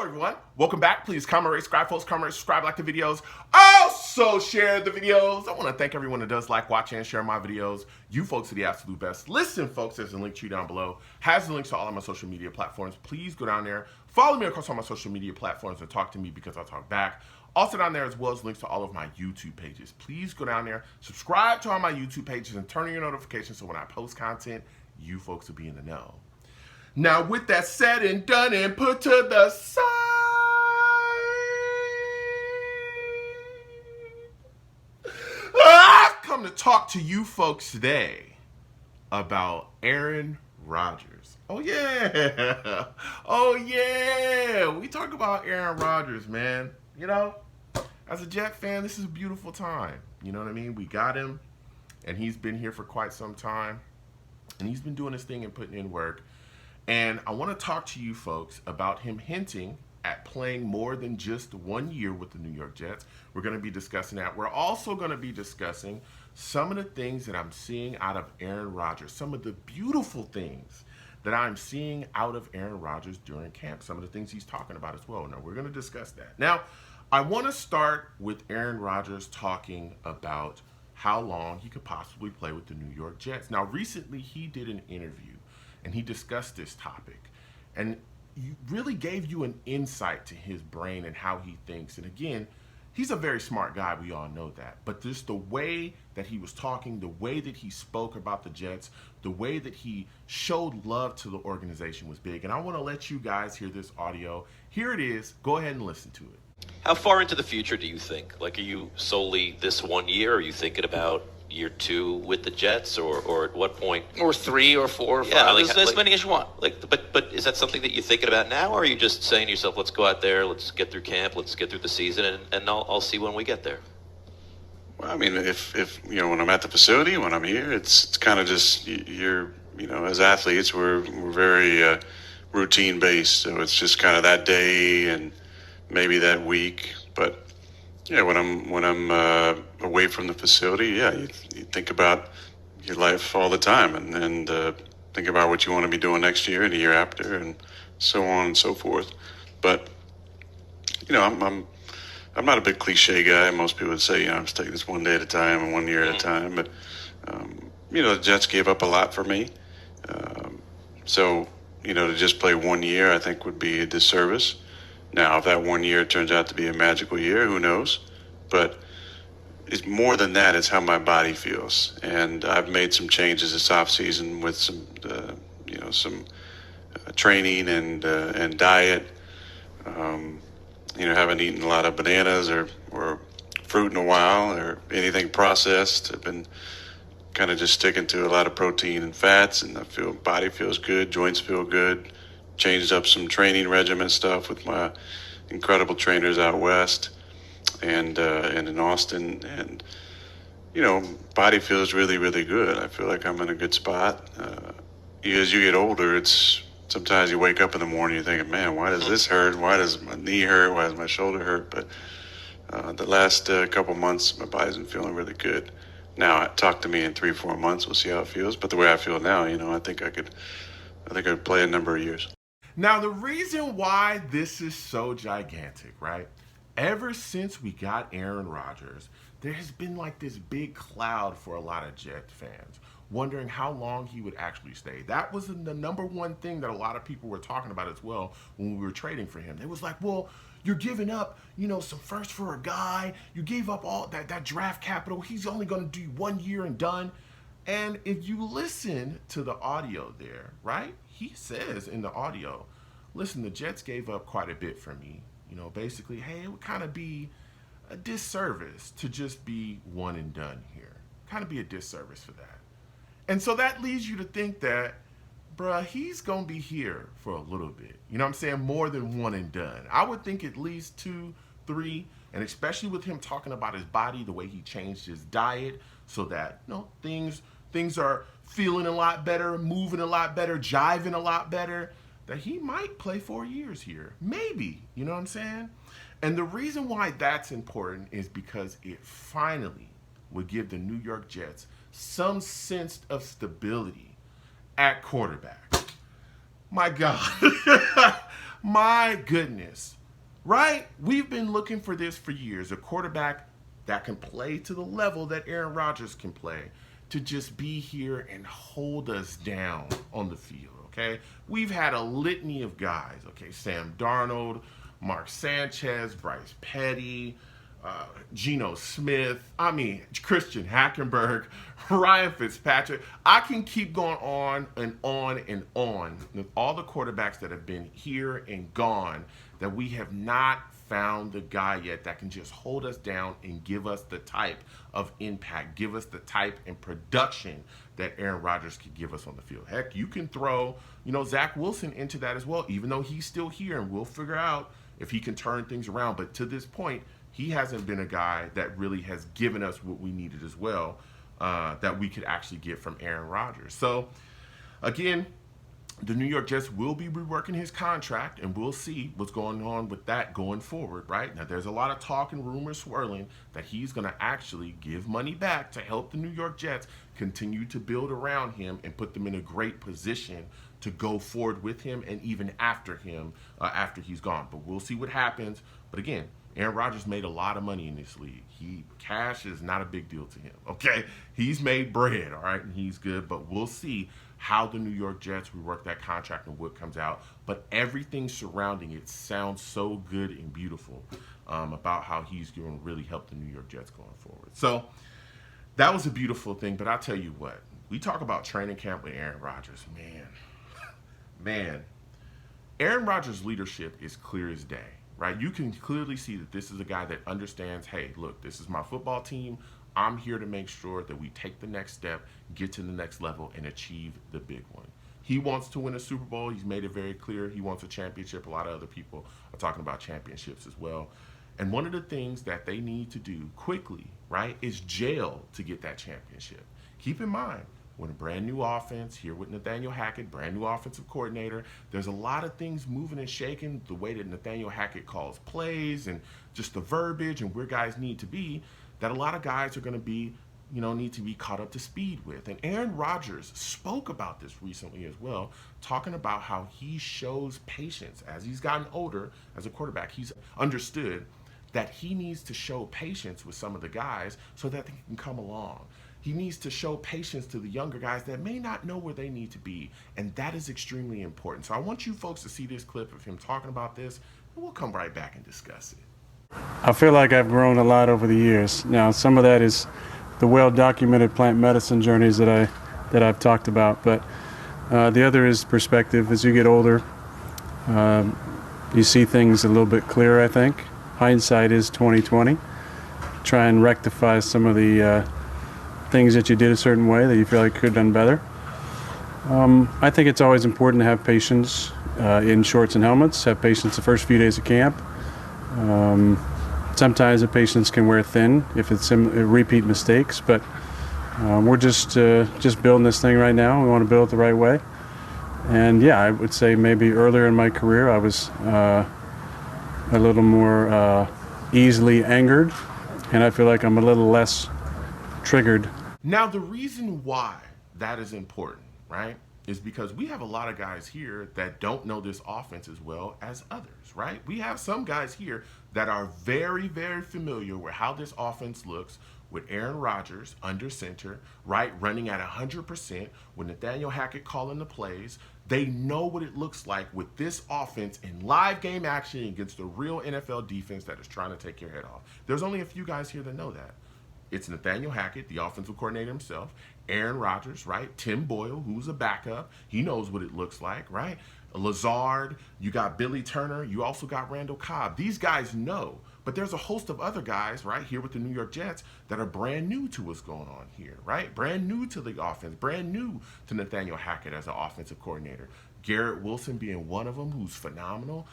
everyone. Welcome back. Please comment, rate, subscribe, folks. Comment, rate, subscribe, like the videos. Also share the videos. I want to thank everyone that does like, watch, and share my videos. You folks are the absolute best. Listen, folks, there's a link tree down below. Has the links to all of my social media platforms. Please go down there. Follow me across all my social media platforms and talk to me because I talk back. Also down there as well as links to all of my YouTube pages. Please go down there, subscribe to all my YouTube pages, and turn on your notifications so when I post content, you folks will be in the know. Now, with that said and done and put to the side, I've come to talk to you folks today about Aaron Rodgers. Oh, yeah. Oh, yeah. We talk about Aaron Rodgers, man. You know, as a Jet fan, this is a beautiful time. You know what I mean? We got him, and he's been here for quite some time, and he's been doing his thing and putting in work. And I want to talk to you folks about him hinting at playing more than just 1 year with the New York Jets. We're going to be discussing that. We're also going to be discussing some of the things that I'm seeing out of Aaron Rodgers, some of the beautiful things that I'm seeing out of Aaron Rodgers during camp, some of the things he's talking about as well. Now, we're going to discuss that. Now, I want to start with Aaron Rodgers talking about how long he could possibly play with the New York Jets. Now, recently he did an interview and he discussed this topic, and he really gave you an insight to his brain and how he thinks. And again, he's a very smart guy, we all know that, but just the way that he was talking, the way that he spoke about the Jets, the way that he showed love to the organization was big. And I want to let you guys hear this audio. Here it is. Go ahead and listen to it. How far into the future do you think? Like, are you solely this 1 year? Are you thinking about year 2 with the Jets, or at what point? Or 3 or 4 or 5, Yeah, like, as many as you want. But is that something that you're thinking about now, or are you just saying to yourself, let's go out there, let's get through camp, let's get through the season, and I'll see when we get there? Well, I mean, if you know, when I'm at the facility, when I'm here, it's kind of just you're, you know, as athletes, we're very routine based, so it's just kind of that day and maybe that week. But yeah, when I'm away from the facility, yeah, you think about your life all the time, and think about what you want to be doing next year and the year after, and so on and so forth. But you know, I'm not a big cliche guy. Most people would say, you know, I'm just taking this 1 day at a time and 1 year at a time. But you know, the Jets gave up a lot for me, so you know, to just play 1 year, I think would be a disservice. Now, if that 1 year turns out to be a magical year, who knows? But it's more than that. It's how my body feels. And I've made some changes this offseason with some, you know, some training and diet. You know, haven't eaten a lot of bananas or fruit in a while or anything processed. I've been kind of just sticking to a lot of protein and fats, and I feel body feels good, joints feel good. Changed up some training regimen stuff with my incredible trainers out west and in Austin, and you know, body feels really, really good. I feel like I'm in a good spot. As you get older, it's sometimes you wake up in the morning, you're thinking, man, why does this hurt? Why does my knee hurt? Why does my shoulder hurt? But the last couple months, my body's been feeling really good. Now, talk to me in 3-4 months, we'll see how it feels. But the way I feel now, you know, I think I could play a number of years. Now, the reason why this is so gigantic, right? Ever since we got Aaron Rodgers, there has been like this big cloud for a lot of Jet fans, wondering how long he would actually stay. That was the number one thing that a lot of people were talking about as well when we were trading for him. It was like, well, you're giving up, you know, some first for a guy. You gave up all that draft capital. He's only going to do 1 year and done. And if you listen to the audio there, right? He says in the audio, listen, the Jets gave up quite a bit for me. You know, basically, hey, it would kind of be a disservice to just be one and done here. Kind of be a disservice for that. And so that leads you to think that, bruh, he's going to be here for a little bit. You know what I'm saying? More than one and done. I would think at least 2, 3, and especially with him talking about his body, the way he changed his diet so that, you know, things are feeling a lot better, moving a lot better, jiving a lot better, that he might play 4 years here. Maybe, you know what I'm saying? And the reason why that's important is because it finally would give the New York Jets some sense of stability at quarterback. My God. My goodness. Right? We've been looking for this for years. A quarterback that can play to the level that Aaron Rodgers can play, to just be here and hold us down on the field, okay? We've had a litany of guys, okay? Sam Darnold, Mark Sanchez, Bryce Petty, Geno Smith, Christian Hackenberg, Ryan Fitzpatrick. I can keep going on and on and on with all the quarterbacks that have been here and gone, that we have not found the guy yet that can just hold us down and give us the type of impact, give us the type and production that Aaron Rodgers could give us on the field. Heck, you can throw, Zach Wilson into that as well, even though he's still here, and we'll figure out if he can turn things around. But to this point, he hasn't been a guy that really has given us what we needed as well, that we could actually get from Aaron Rodgers. So, again, the New York Jets will be reworking his contract, and we'll see what's going on with that going forward, right? Now, there's a lot of talk and rumors swirling that he's going to actually give money back to help the New York Jets continue to build around him and put them in a great position to go forward with him and even after him, after he's gone. But we'll see what happens. But again, Aaron Rodgers made a lot of money in this league. Cash is not a big deal to him, okay? He's made bread, all right, and he's good. But we'll see how the New York Jets rework that contract and what comes out. But everything surrounding it sounds so good and beautiful about how he's going to really help the New York Jets going forward. So that was a beautiful thing. But I'll tell you what, we talk about training camp with Aaron Rodgers. Man, Aaron Rodgers' leadership is clear as day. Right? You can clearly see that this is a guy that understands, hey, look, this is my football team. I'm here to make sure that we take the next step, get to the next level, and achieve the big one. He wants to win a Super Bowl. He's made it very clear. He wants a championship. A lot of other people are talking about championships as well. And one of the things that they need to do quickly, right, is gel to get that championship. Keep in mind, when a brand new offense here with Nathaniel Hackett, brand new offensive coordinator, there's a lot of things moving and shaking, the way that Nathaniel Hackett calls plays and just the verbiage and where guys need to be, that a lot of guys are going to be, need to be caught up to speed with. And Aaron Rodgers spoke about this recently as well, talking about how he shows patience as he's gotten older as a quarterback. He's understood that he needs to show patience with some of the guys so that they can come along. He needs to show patience to the younger guys that may not know where they need to be, and that is extremely important. So I want you folks to see this clip of him talking about this, and we'll come right back and discuss it. I feel like I've grown a lot over the years. Now, some of that is the well-documented plant medicine journeys that I've talked about, but the other is perspective. As you get older, you see things a little bit clearer, I think. Hindsight is 20/20. Try and rectify some of the things that you did a certain way that you feel like you could have done better. I think it's always important to have patience in shorts and helmets, have patience the first few days of camp. Sometimes the patience can wear thin if it's repeat mistakes, but we're just building this thing right now. We want to build it the right way. And yeah, I would say maybe earlier in my career I was a little more easily angered, and I feel like I'm a little less triggered. Now, the reason why that is important, right, is because we have a lot of guys here that don't know this offense as well as others, right? We have some guys here that are very, very familiar with how this offense looks with Aaron Rodgers under center, right, running at 100%, with Nathaniel Hackett calling the plays. They know what it looks like with this offense in live game action against a real NFL defense that is trying to take your head off. There's only a few guys here that know that. It's Nathaniel Hackett, the offensive coordinator himself, Aaron Rodgers, right? Tim Boyle, who's a backup. He knows what it looks like, right? Lazard, you got Billy Turner, you also got Randall Cobb. These guys know, but there's a host of other guys right here with the New York Jets that are brand new to what's going on here, right? Brand new to the offense, brand new to Nathaniel Hackett as an offensive coordinator. Garrett Wilson being one of them, who's phenomenal.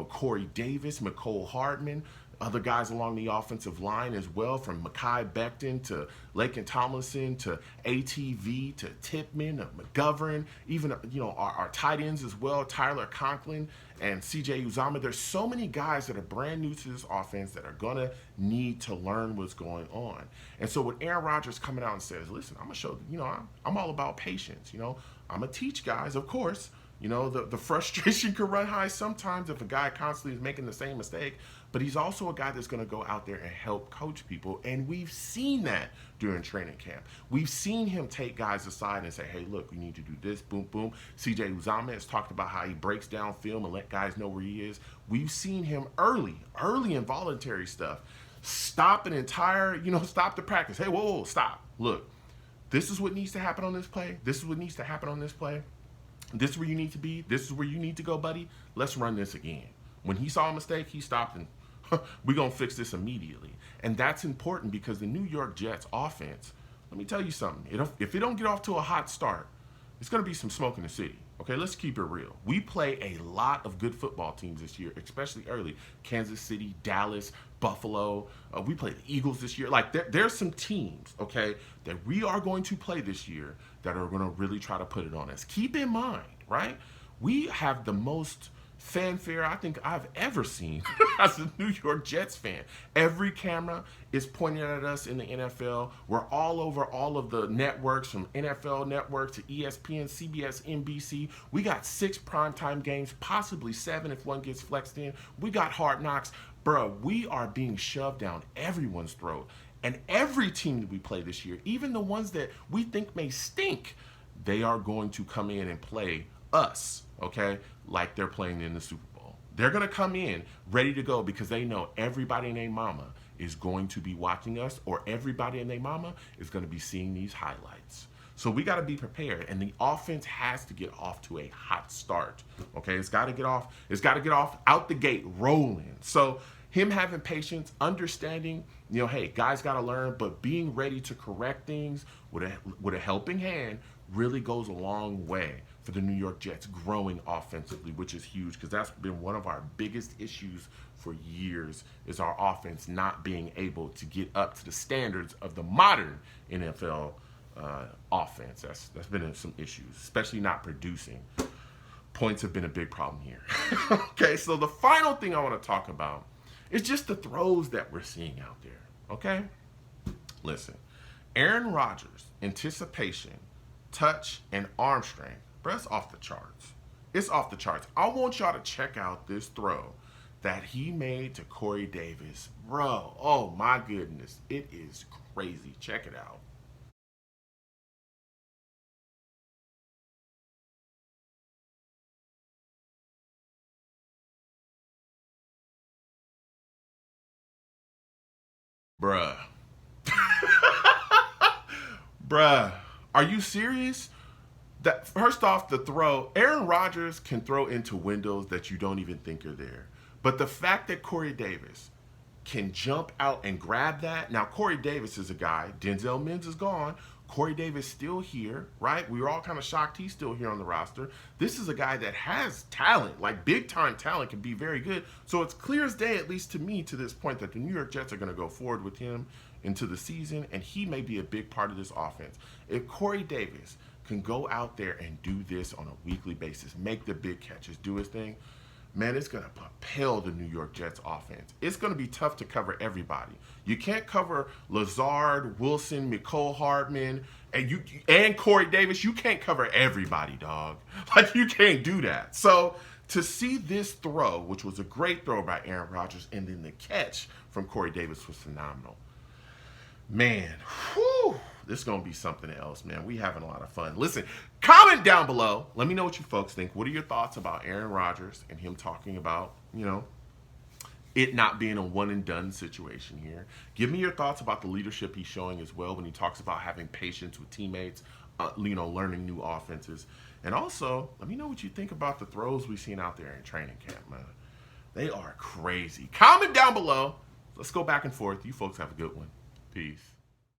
Corey Davis, McCole Hardman, other guys along the offensive line as well, from Mekhi Becton to Laken Tomlinson to ATV to Tippmann, McGovern, even our tight ends as well, Tyler Conklin and CJ Uzama. There's so many guys that are brand new to this offense that are gonna need to learn what's going on. And so with Aaron Rodgers coming out and says, listen, I'm gonna show, I'm all about patience. I'm gonna teach guys, of course, You know, the frustration can run high sometimes if a guy constantly is making the same mistake, but he's also a guy that's going to go out there and help coach people. And we've seen that during training camp. We've seen him take guys aside and say, hey, look, we need to do this, boom, boom. CJ Uzama has talked about how he breaks down film and let guys know where he is. We've seen him early involuntary stuff. Stop an entire, stop the practice. Hey, whoa, stop. Look, this is what needs to happen on this play. This is what needs to happen on this play. This is where you need to be. This is where you need to go, buddy. Let's run this again. When he saw a mistake, he stopped and we're going to fix this immediately. And that's important because the New York Jets offense, let me tell you something. If it don't get off to a hot start, it's going to be some smoke in the city. Okay, let's keep it real. We play a lot of good football teams this year, especially early. Kansas City, Dallas, Buffalo. We played the Eagles this year. Like, there's some teams, okay, that we are going to play this year that are going to really try to put it on us. Keep in mind, right, we have the most fanfare I think I've ever seen as a New York Jets fan. Every camera is pointing at us in the NFL. We're all over all of the networks, from NFL Network to ESPN, CBS, NBC. We got 6 primetime games, possibly 7 if one gets flexed in. We got Hard Knocks. Bro, we are being shoved down everyone's throat. And every team that we play this year, even the ones that we think may stink, they are going to come in and play us, okay, like they're playing in the Super Bowl. They're going to come in ready to go because they know everybody and their mama is going to be watching us, or everybody and their mama is going to be seeing these highlights. So we got to be prepared, and the offense has to get off to a hot start, okay? It's got to get off out the gate rolling. So him having patience, understanding, hey, guys got to learn, but being ready to correct things with a helping hand really goes a long way for the New York Jets growing offensively, which is huge because that's been one of our biggest issues for years, is our offense not being able to get up to the standards of the modern NFL offense. That's been some issues, especially not producing. Points have been a big problem here. Okay, so the final thing I want to talk about is just the throws that we're seeing out there, okay? Listen, Aaron Rodgers, anticipation, touch, and arm strength, bro, it's off the charts. It's off the charts. I want y'all to check out this throw that he made to Corey Davis. Bro, oh my goodness. It is crazy. Check it out. Bruh. Bruh. Are you serious? That first off, the throw, Aaron Rodgers can throw into windows that you don't even think are there. But the fact that Corey Davis can jump out and grab that. Now, Corey Davis is a guy. Denzel Mims is gone. Corey Davis still here, right? We were all kind of shocked he's still here on the roster. This is a guy that has talent, like big-time talent, can be very good. So it's clear as day, at least to me, to this point, that the New York Jets are going to go forward with him into the season, and he may be a big part of this offense. If Corey Davis can go out there and do this on a weekly basis, make the big catches, do his thing, man, it's going to propel the New York Jets offense. It's going to be tough to cover everybody. You can't cover Lazard, Wilson, Mecole Hardman, and Corey Davis. You can't cover everybody, dog. Like, you can't do that. So to see this throw, which was a great throw by Aaron Rodgers, and then the catch from Corey Davis was phenomenal. Man, whew, this is going to be something else, man. We having a lot of fun. Listen, comment down below. Let me know what you folks think. What are your thoughts about Aaron Rodgers and him talking about, it not being a one-and-done situation here? Give me your thoughts about the leadership he's showing as well when he talks about having patience with teammates, learning new offenses. And also, let me know what you think about the throws we've seen out there in training camp, man. They are crazy. Comment down below. Let's go back and forth. You folks have a good one. Peace.